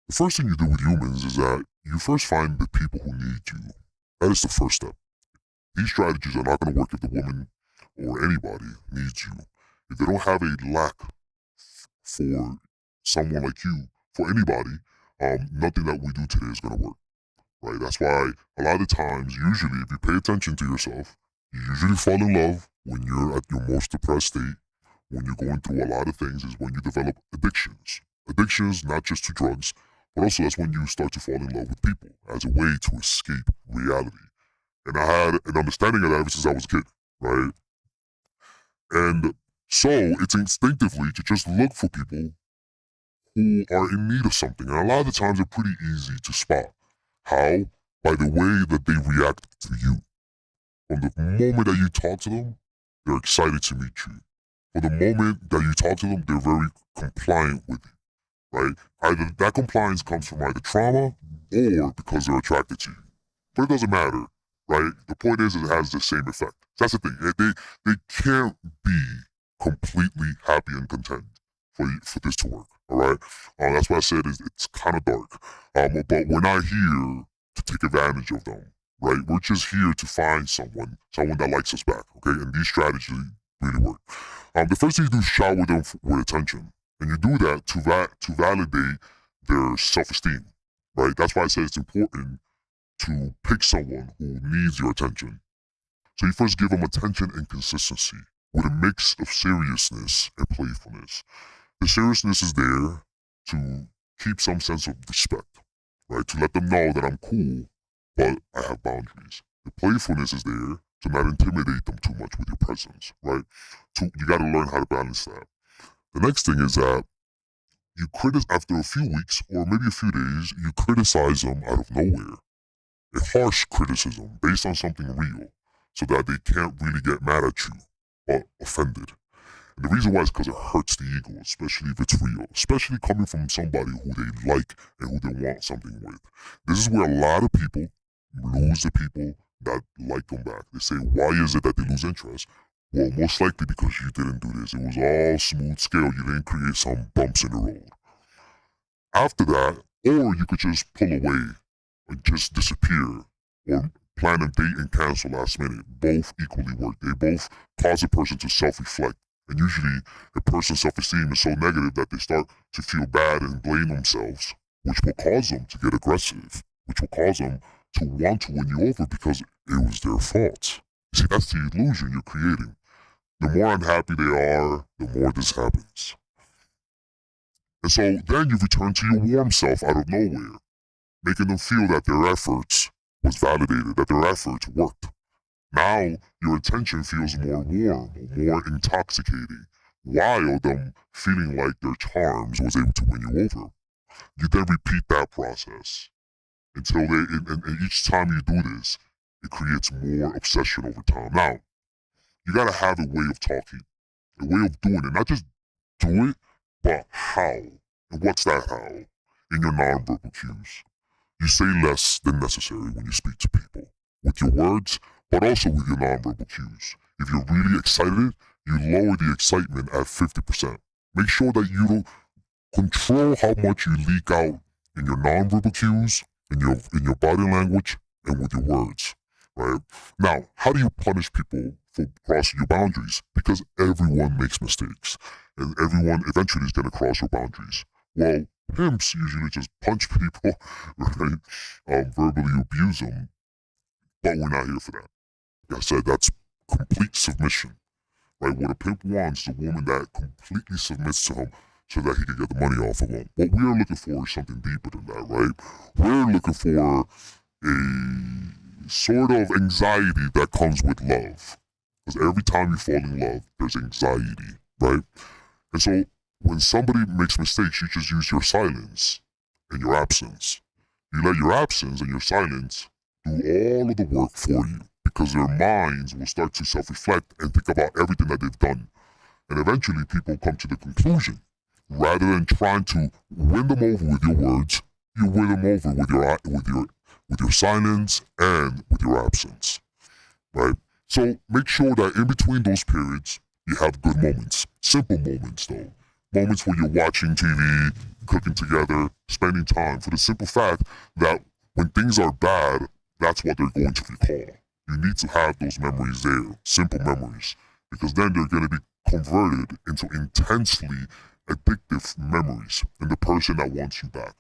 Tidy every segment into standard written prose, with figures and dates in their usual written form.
The first thing you do with humans is that you first find the people who need you. That is the first step. These strategies are not going to work if the woman or anybody needs you. If they don't have a lack for someone like you, for anybody, nothing that we do today is going to work, right? That's why a lot of times, usually, if you pay attention to yourself, you usually fall in love when you're at your most depressed state, when you're going through a lot of things, is when you develop addictions. Addictions, not just to drugs, but also that's when you start to fall in love with people as a way to escape reality. And I had an understanding of that ever since I was a kid, right? And so it's instinctively to just look for people who are in need of something. And a lot of the times they're pretty easy to spot. How? By the way that they react to you. From the moment that you talk to them, they're excited to meet you. From the moment that you talk to them, they're very compliant with you, right? Either that compliance comes from either trauma or because they're attracted to you. But it doesn't matter, right? The point is it has the same effect. That's the thing. They can't be completely happy and content for this to work, all right? That's why I said it's kind of dark. But we're not here to take advantage of them, right? We're just here to find someone that likes us back, okay? And these strategies really work. The first thing you do is shower them with attention. And you do that to validate their self-esteem, right? That's why I say it's important to pick someone who needs your attention. So you first give them attention and consistency with a mix of seriousness and playfulness. The seriousness is there to keep some sense of respect, right? To let them know that I'm cool, but I have boundaries. The playfulness is there to not intimidate them too much with your presence, right? So you got to learn how to balance that. The next thing is that after a few weeks or maybe a few days, you criticize them out of nowhere. A harsh criticism based on something real so that they can't really get mad at you or offended. And the reason why is because it hurts the ego, especially if it's real, especially coming from somebody who they like and who they want something with. This is where a lot of people lose the people that like them back. They say, why is it that they lose interest? Well, most likely because you didn't do this. It was all smooth scale. You didn't create some bumps in the road. After that, or you could just pull away and just disappear or plan a date and cancel last minute. Both equally work. They both cause a person to self-reflect. And usually a person's self-esteem is so negative that they start to feel bad and blame themselves, which will cause them to get aggressive, which will cause them to want to win you over because it was their fault. See, that's the illusion you're creating. The more unhappy they are, the more this happens. And so then you return to your warm self out of nowhere, making them feel that their efforts was validated, that their efforts worked. Now your attention feels more warm, more intoxicating, while them feeling like their charms was able to win you over. You then repeat that process until and each time you do this, it creates more obsession over time. Now, you gotta have a way of talking, a way of doing it. Not just do it, but how. And what's that how? In your nonverbal cues. You say less than necessary when you speak to people, with your words, but also with your nonverbal cues. If you're really excited, you lower the excitement at 50%. Make sure that you don't control how much you leak out in your nonverbal cues, in your body language, and with your words. Right? Now, how do you punish people for crossing your boundaries? Because everyone makes mistakes, and everyone eventually is going to cross your boundaries. Well, pimps usually just punch people, right? Verbally abuse them, but we're not here for that. Like I said, that's complete submission, right? What a pimp wants is a woman that completely submits to him so that he can get the money off of him. What we are looking for is something deeper than that, right? We're looking for a sort of anxiety that comes with love. Because every time you fall in love, there's anxiety, right? And so when somebody makes mistakes, you just use your silence and your absence. You let your absence and your silence do all of the work for you because their minds will start to self-reflect and think about everything that they've done. And eventually people come to the conclusion, rather than trying to win them over with your words, you win them over with your silence and with your absence, right? So make sure that in between those periods, you have good moments, simple moments though. moments where you're watching TV, cooking together, spending time, for the simple fact that when things are bad, that's what they're going to recall. You need to have those memories there, simple memories, because then they're going to be converted into intensely addictive memories in the person that wants you back.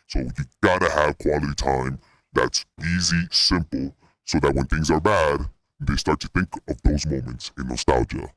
So you gotta have quality time that's easy, simple, so that when things are bad, they start to think of those moments in nostalgia.